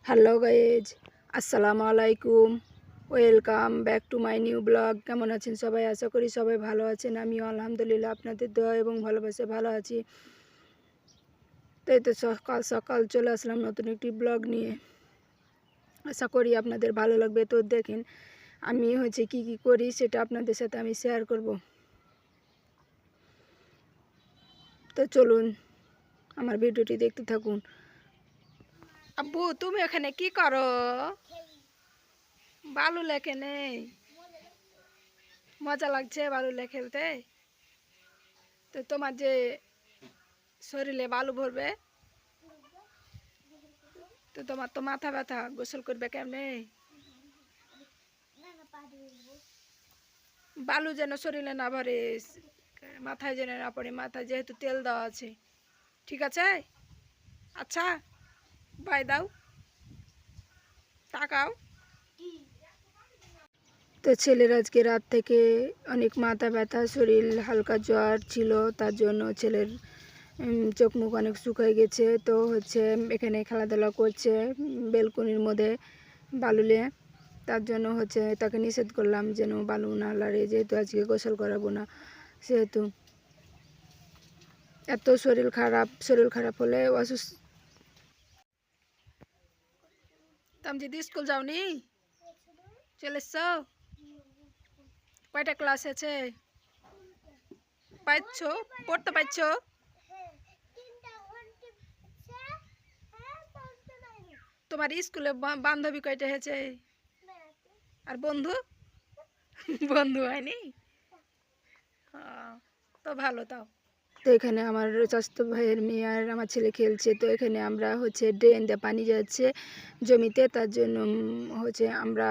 Hello guys, আসসালামু আলাইকুম। Welcome back to my new blog. কেমন আছেন সবাই? আশা করি সবাই ভালো আছেন। আমিও আলহামদুলিল্লাহ আপনাদের দোয়া এবং ভালোবাসে ভালো আছি। তাই তো সকাল সকাল চলে আসলাম নতুন একটি ব্লগ নিয়ে। আশা করি আপনাদের ভালো লাগবে। তো দেখেন আমি কি কি করি সেটা আপনাদের সাথে আমি শেয়ার করব। তো চলুন আমার ভিডিওটি দেখতে থাকুন। আব্বু, তুমি এখানে কি করো? বালু লেখে নেই, মজা লাগছে বালুলে খেলতে? তো তোমার যে শরীরে বালু ভরবে, তো তোমার তো মাথা ব্যথা, গোসল করবে কেমনে? বালু যেন শরীরে না ভরে, মাথায় যেন না পড়ে। মাথায় যেহেতু তেল দেওয়া আছে। ঠিক আছে? আচ্ছা, বাই দাও, তাকাও। তো ছেলের আজকে রাত থেকে অনেক মাথা ব্যথা, শরীর হালকা জ্বর ছিল, তার জন্য ছেলের চোখ মুখ অনেক শুকিয়ে গেছে। তো এখানে খেলাধুলা করছে বেলকনির মধ্যে বালুলে। তার জন্য তাকে নিষেধ করলাম যেন বালু না লাড়ে, যেহেতু আজকে গোসল করাবো না। সেহেতু এত শরীর খারাপ হলে অসুস্থ। তামজিদ, স্কুল যাওনি? চলে এসছো? কয়টা ক্লাস আছে? পাইছো? পড়তে পারছো? তোমার স্কুলে বান্ধবী কয়টা হয়েছে? আর বন্ধু? বন্ধু হয়নি? তো ভালো। তাও তো এখানে আমার চাচাতো ভাইয়ের মেয়ে আর আমার ছেলে খেলছে। তো এখানে আমরা ড্রেন দিয়ে পানি যাচ্ছে জমিতে, তার জন্য আমরা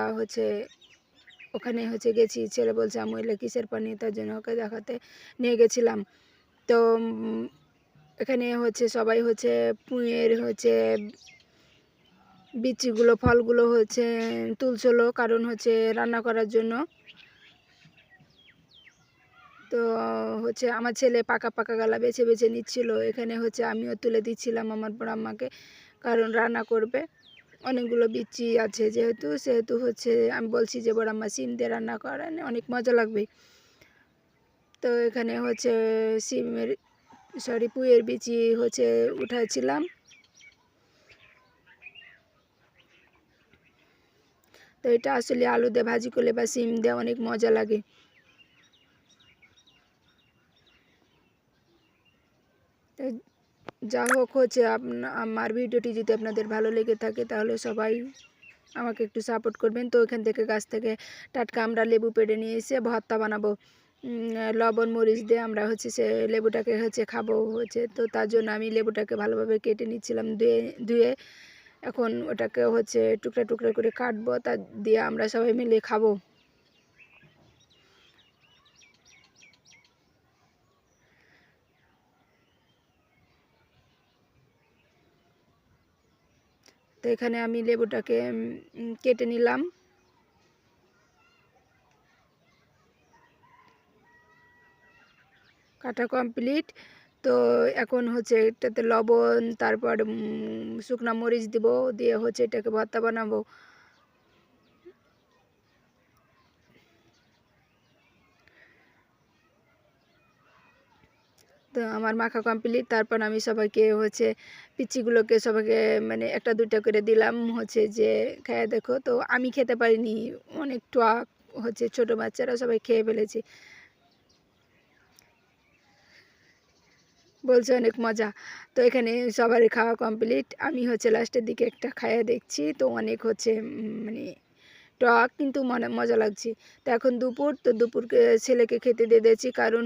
ওখানে গেছি। ছেলে বলছে আমি এলে কিসের পানি, তার জন্য ওকে দেখাতে নিয়ে গেছিলাম। তো এখানে সবাই পুঁয়ের বিচিগুলো ফলগুলো তুলছিল, কারণ রান্না করার জন্য। তো আমার ছেলে পাকা পাকা গালা বেছে বেছে নিচ্ছিল। এখানে আমিও তুলে দিচ্ছিলাম আমার বড় আম্মাকে, কারণ রান্না করবে। অনেকগুলো বিচি আছে সেহেতু আমি বলছি যে বড় আম্মা সিম দিয়ে রান্না করেন, অনেক মজা লাগবে। তো এখানে পুঁয়ের বিচি উঠাচ্ছিলাম। তো এটা আসলে আলু দিয়ে ভাজি করলে বা সিম দিয়ে অনেক মজা লাগে। তো যা হোক আমার ভিডিওটি যদি আপনাদের ভালো লেগে থাকে তাহলে সবাই আমাকে একটু সাপোর্ট করবেন। তো এখান থেকে গাছ থেকে টাটকা আমরা লেবু পেড়ে নিয়ে এসে ভর্তা বানাবো লবণ মরিচ দিয়ে। আমরা সে লেবুটাকে খাবো। তো তার জন্য আমি লেবুটাকে ভালোভাবে কেটে নিচ্ছিলাম, ধুয়ে। এখন ওটাকে টুকরা টুকরা করে কাটবো, তা দিয়ে আমরা সবাই মিলে খাবো। তো এখানে আমি লেবুটাকে কেটে নিলাম। কাটা কমপ্লিট। তো এখন এটাতে লবণ, তারপর শুকনা মরিচ দিব, দিয়ে এটাকে ভর্তা বানাবো। তো আমার মাখা কমপ্লিট। তারপর আমি সবাইকে পিচ্চিগুলোকে সবাইকে মানে একটা দুইটা করে দিলাম, যে খেয়ে দেখো। তো আমি খেতে পারিনি, অনেক টক ছোট বাচ্চারা সবাই খেয়ে ফেলেছে, বলছে অনেক মজা। তো এখানে সবারই খাওয়া কমপ্লিট। আমি লাস্টের দিকে একটা খাইয়ে দেখছি, তো অনেক মানে টক, কিন্তু মজা লাগছে। তো এখন দুপুর, তো দুপুরকে ছেলেকে খেতে দিয়ে দিয়েছি, কারণ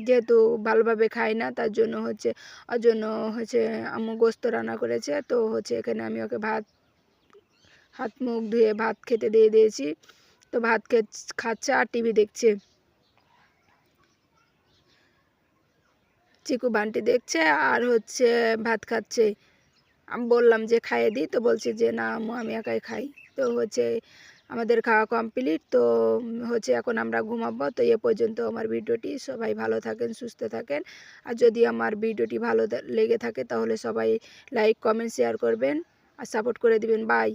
যেহেতু ভালোভাবে খাই না, তার জন্য ওর জন্য আম্মু গোস্ত রান্না করেছে। তো এখানে আমি ওকে হাত মুখ ধুয়ে ভাত খেতে দিয়ে দিয়েছি। তো ভাত খাচ্ছে আর টিভি দেখছে। চিকু বান্টি দেখছে আর ভাত খাচ্ছে। আমি বললাম যে খাইয়ে দিই, তো বলছে যে না আম্মু আমি একাই খাই। তো আমাদের খাওয়া কমপ্লিট। তো এখন আমরা ঘুমাবো। তো এ পর্যন্ত আমার ভিডিওটি। সবাই ভালো থাকেন, সুস্থ থাকেন। আর যদি আমার ভিডিওটি ভালো লেগে থাকে তাহলে সবাই লাইক কমেন্ট শেয়ার করবেন। আর সাপোর্ট করে দিবেন। বাই।